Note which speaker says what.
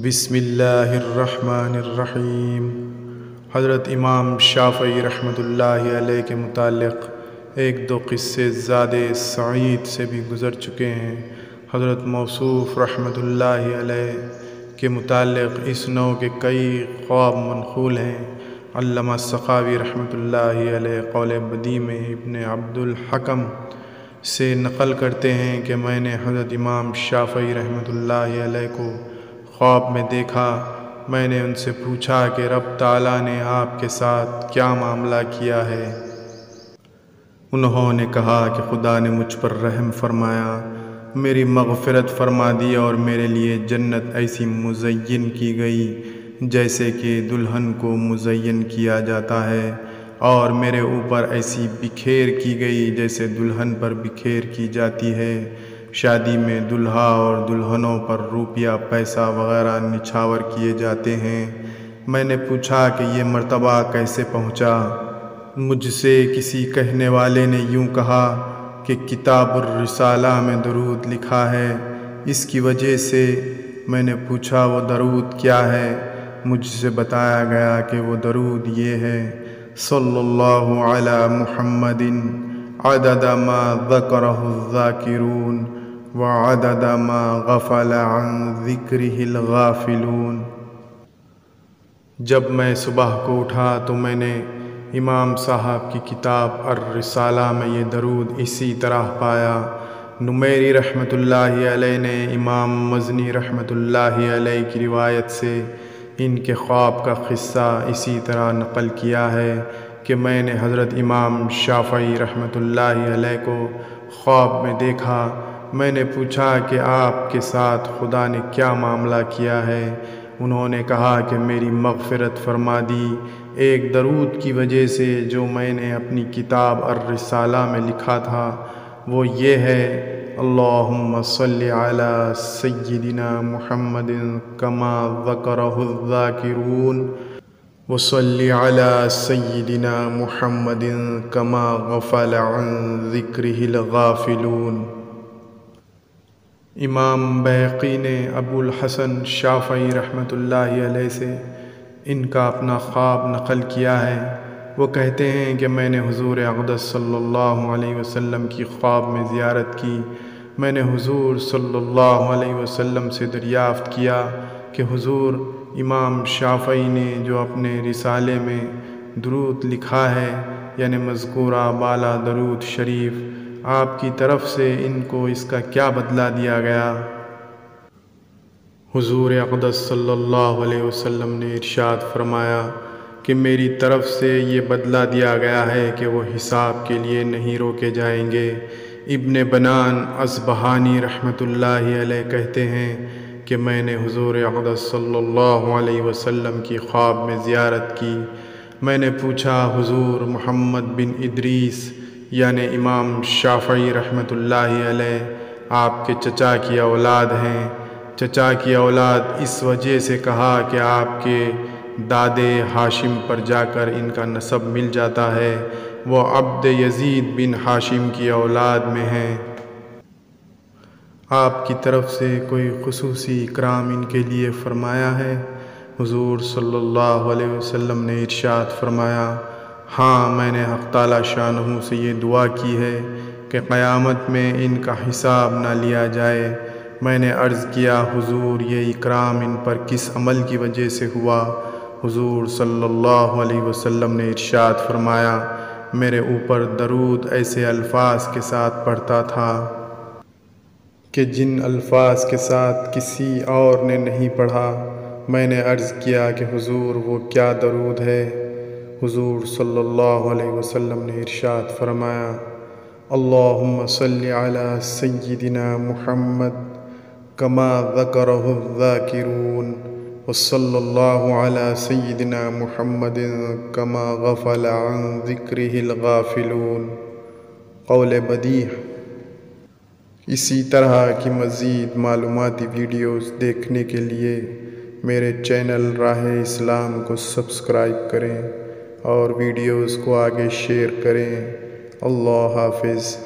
Speaker 1: بسم اللہ الرحمن الرحیم۔ حضرت امام شافعی رحمۃ اللہ علیہ کے متعلق ایک دو قصے زیادہ سعید سے بھی گزر چکے ہیں۔ حضرت موصوف رحمۃ اللہ علیہ کے متعلق اس نوع کے کئی خواب منقول ہیں۔ علامہ سخاوی رحمۃ اللہ علیہ قول بدیع میں ابن عبد الحکم سے نقل کرتے ہیں کہ میں نے حضرت امام شافعی رحمۃ اللہ علیہ کو خواب میں دیکھا۔ میں نے ان سے پوچھا کہ رب تعالیٰ نے آپ کے ساتھ کیا معاملہ کیا ہے؟ انہوں نے کہا کہ خدا نے مجھ پر رحم فرمایا، میری مغفرت فرما دی اور میرے لیے جنت ایسی مزین کی گئی جیسے کہ دلہن کو مزین کیا جاتا ہے، اور میرے اوپر ایسی بکھیر کی گئی جیسے دلہن پر بکھیر کی جاتی ہے۔ شادی میں دلہا اور دلہنوں پر روپیہ پیسہ وغیرہ نچھاور کیے جاتے ہیں۔ میں نے پوچھا کہ یہ مرتبہ کیسے پہنچا؟ مجھ سے کسی کہنے والے نے یوں کہا کہ کتاب الرسالہ میں درود لکھا ہے، اس کی وجہ سے۔ میں نے پوچھا وہ درود کیا ہے؟ مجھ سے بتایا گیا کہ وہ درود یہ ہے: صلی اللہ علی محمد عدد ما ذکرہ الذاکرون وعدد ما غفل عن ذکرہ الغافلون۔ جب میں صبح کو اٹھا تو میں نے امام صاحب کی کتاب الرسالہ میں یہ درود اسی طرح پایا۔ نمیری رحمۃ اللہ علیہ نے امام مزنی رحمۃ اللہ علیہ کی روایت سے ان کے خواب کا قصہ اسی طرح نقل کیا ہے کہ میں نے حضرت امام شافعی رحمۃ اللہ علیہ کو خواب میں دیکھا۔ میں نے پوچھا کہ آپ کے ساتھ خدا نے کیا معاملہ کیا ہے؟ انہوں نے کہا کہ میری مغفرت فرما دی ایک درود کی وجہ سے جو میں نے اپنی کتاب الرسالہ میں لکھا تھا۔ وہ یہ ہے: اللہم صلی علی سیدنا محمد کما ذکرہ الذاکرون وصلی علی سیدنا محمد کما غفل عن ذکرہ الغافلون۔ امام بیہقی نے ابو الحسن شافعی رحمۃ اللہ علیہ سے ان کا اپنا خواب نقل کیا ہے۔ وہ کہتے ہیں کہ میں نے حضور اقدس صلی اللہ علیہ وسلم کی خواب میں زیارت کی۔ میں نے حضور صلی اللہ علیہ وسلم سے دریافت کیا کہ حضور، امام شافعی نے جو اپنے رسالے میں درود لکھا ہے، یعنی مذکورہ بالا درود شریف، آپ کی طرف سے ان کو اس کا کیا بدلہ دیا گیا؟ حضور اقدس صلی اللہ علیہ وسلم نے ارشاد فرمایا کہ میری طرف سے یہ بدلہ دیا گیا ہے کہ وہ حساب کے لیے نہیں روکے جائیں گے۔ ابن بنان اصبہانی رحمۃ اللہ علیہ کہتے ہیں کہ میں نے حضور اقدس صلی اللہ علیہ وسلم کی خواب میں زیارت کی۔ میں نے پوچھا حضور، محمد بن ادریس یعنی امام شافعی رحمۃ اللہ علیہ آپ کے چچا کی اولاد ہیں؟ چچا کی اولاد اس وجہ سے کہا کہ آپ کے دادے ہاشم پر جا کر ان کا نسب مل جاتا ہے، وہ عبد یزید بن ہاشم کی اولاد میں ہیں۔ آپ کی طرف سے کوئی خصوصی اکرام ان کے لیے فرمایا ہے؟ حضور صلی اللہ علیہ وسلم نے ارشاد فرمایا: ہاں، میں نے حق تعالی شانہ سے یہ دعا کی ہے کہ قیامت میں ان کا حساب نہ لیا جائے۔ میں نے عرض کیا حضور، یہ اکرام ان پر کس عمل کی وجہ سے ہوا؟ حضور صلی اللہ علیہ وسلم نے ارشاد فرمایا: میرے اوپر درود ایسے الفاظ کے ساتھ پڑھتا تھا کہ جن الفاظ کے ساتھ کسی اور نے نہیں پڑھا۔ میں نے عرض کیا کہ حضور، وہ کیا درود ہے؟ حضور صلی اللہ علیہ وسلم نے ارشاد فرمایا: اللہم صلی علی سیدنا محمد کما ذکرہ الذاکرون وصلی اللہ علی سیدنا محمد کما غفل عن ذکرہ الغافلون۔ قول بدیع۔ اسی طرح کی مزید معلوماتی ویڈیوز دیکھنے کے لیے میرے چینل راہ اسلام کو سبسکرائب کریں اور ویڈیوز کو آگے شیئر کریں۔ اللہ حافظ۔